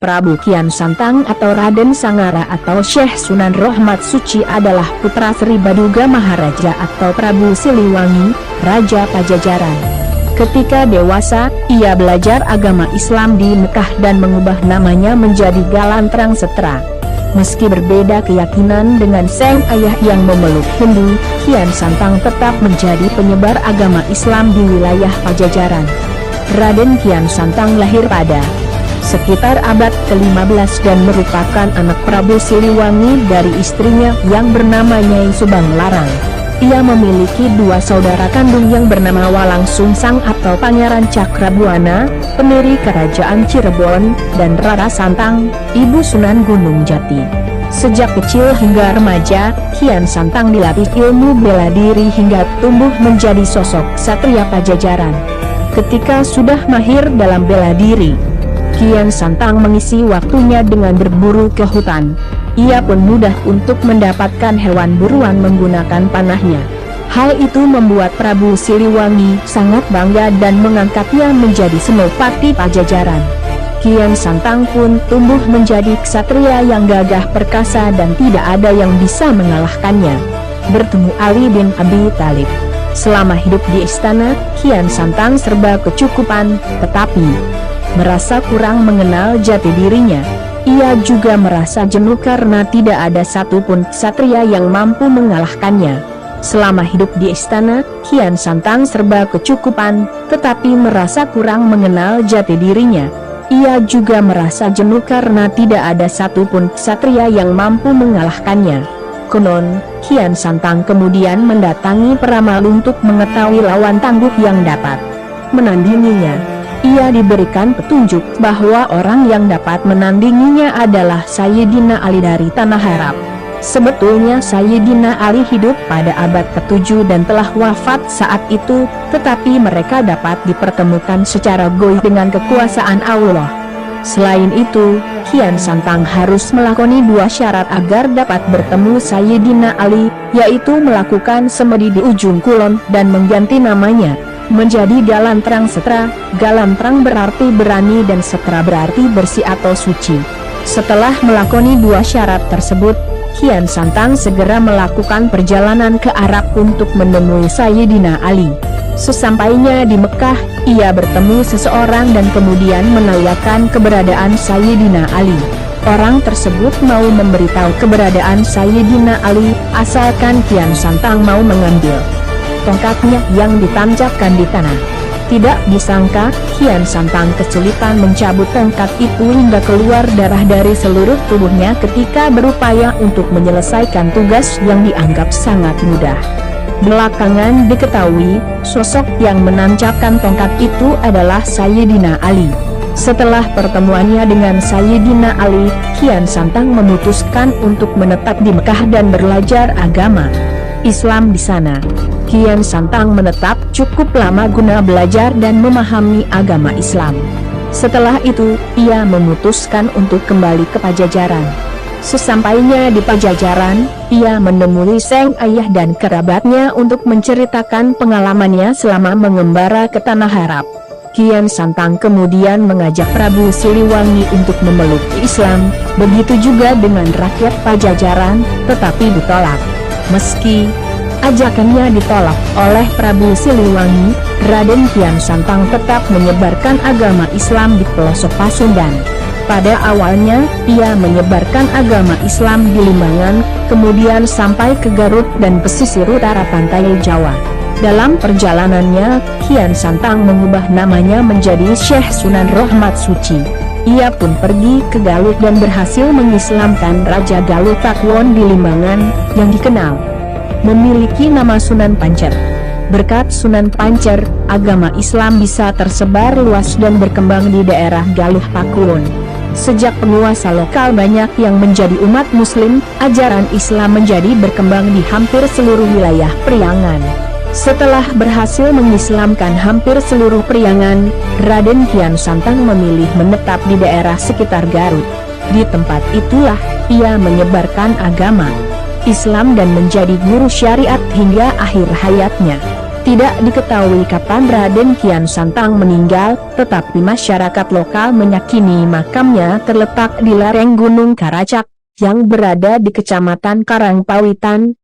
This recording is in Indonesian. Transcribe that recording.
Prabu Kian Santang atau Raden Sangara atau Syekh Sunan Rohmat Suci adalah putra Sri Baduga Maharaja atau Prabu Siliwangi, Raja Pajajaran. Ketika dewasa, ia belajar agama Islam di Mekah dan mengubah namanya menjadi Galantrang Setra. Meski berbeda keyakinan dengan sang ayah yang memeluk Hindu, Kian Santang tetap menjadi penyebar agama Islam di wilayah Pajajaran. Raden Kian Santang lahir pada sekitar abad ke-15 dan merupakan anak Prabu Siliwangi dari istrinya yang bernama Nyai Subang Larang. Ia memiliki dua saudara kandung yang bernama Walang Sungsang atau Pangeran Cakrabuana, pendiri Kerajaan Cirebon, dan Rara Santang, Ibu Sunan Gunung Jati. Sejak kecil hingga remaja, Kian Santang dilatih ilmu bela diri hingga tumbuh menjadi sosok Satria Pajajaran. Ketika sudah mahir dalam bela diri, Kian Santang mengisi waktunya dengan berburu ke hutan. Ia pun mudah untuk mendapatkan hewan buruan menggunakan panahnya. Hal itu membuat Prabu Siliwangi sangat bangga dan mengangkatnya menjadi Senopati Pajajaran. Kian Santang pun tumbuh menjadi ksatria yang gagah perkasa dan tidak ada yang bisa mengalahkannya. Bertemu Ali bin Abi Thalib. Selama hidup di istana, Kian Santang serba kecukupan, tetapi merasa kurang mengenal jati dirinya. Ia juga merasa jenuh karena tidak ada satupun ksatria yang mampu mengalahkannya. Selama hidup di istana, Kian Santang serba kecukupan, tetapi merasa kurang mengenal jati dirinya. Ia juga merasa jenuh karena tidak ada satupun ksatria yang mampu mengalahkannya. Konon, Kian Santang kemudian mendatangi peramal untuk mengetahui lawan tangguh yang dapat menandinginya. Ia diberikan petunjuk bahwa orang yang dapat menandinginya adalah Sayyidina Ali dari Tanah Arab. Sebetulnya Sayyidina Ali hidup pada abad ke-7 dan telah wafat saat itu, tetapi mereka dapat dipertemukan secara goib dengan kekuasaan Allah. Selain itu, Kian Santang harus melakoni dua syarat agar dapat bertemu Sayyidina Ali, yaitu melakukan semedi di ujung kulon dan mengganti namanya menjadi Galantrang Setra. Galantrang berarti berani dan Setra berarti bersih atau suci. Setelah melakoni dua syarat tersebut, Kian Santang segera melakukan perjalanan ke Arab untuk menemui Sayyidina Ali. Sesampainya di Mekah, ia bertemu seseorang dan kemudian menanyakan keberadaan Sayyidina Ali. Orang tersebut mau memberitahu keberadaan Sayyidina Ali, asalkan Kian Santang mau mengambil tongkatnya yang ditancapkan di tanah. Tidak disangka, Kian Santang kesulitan mencabut tongkat itu hingga keluar darah dari seluruh tubuhnya ketika berupaya untuk menyelesaikan tugas yang dianggap sangat mudah. Belakangan diketahui, sosok yang menancapkan tongkat itu adalah Sayyidina Ali. Setelah pertemuannya dengan Sayyidina Ali, Kian Santang memutuskan untuk menetap di Mekah dan belajar agama Islam di sana. Kian Santang menetap cukup lama guna belajar dan memahami agama Islam. Setelah itu, ia memutuskan untuk kembali ke Pajajaran. Sesampainya di Pajajaran, ia menemui sang ayah dan kerabatnya untuk menceritakan pengalamannya selama mengembara ke Tanah Arab. Kian Santang kemudian mengajak Prabu Siliwangi untuk memeluk Islam, begitu juga dengan rakyat Pajajaran, tetapi ditolak. Meski ajakannya ditolak oleh Prabu Siliwangi, Raden Kian Santang tetap menyebarkan agama Islam di pelosok Pasundan. Pada awalnya, ia menyebarkan agama Islam di Limbangan, kemudian sampai ke Garut dan pesisir utara pantai Jawa. Dalam perjalanannya, Kian Santang mengubah namanya menjadi Syekh Sunan Rohmat Suci. Ia pun pergi ke Galuh dan berhasil mengislamkan Raja Galuh Pakuwon di Limbangan, yang dikenal memiliki nama Sunan Pancer. Berkat Sunan Pancer, agama Islam bisa tersebar luas dan berkembang di daerah Galuh Pakuwon. Sejak penguasa lokal banyak yang menjadi umat Muslim, ajaran Islam menjadi berkembang di hampir seluruh wilayah Priangan. Setelah berhasil mengislamkan hampir seluruh Priangan, Raden Kian Santang memilih menetap di daerah sekitar Garut. Di tempat itulah, ia menyebarkan agama Islam dan menjadi guru syariat hingga akhir hayatnya. Tidak diketahui kapan Raden Kian Santang meninggal, tetapi masyarakat lokal meyakini makamnya terletak di lereng Gunung Karacak, yang berada di Kecamatan Karangpawitan,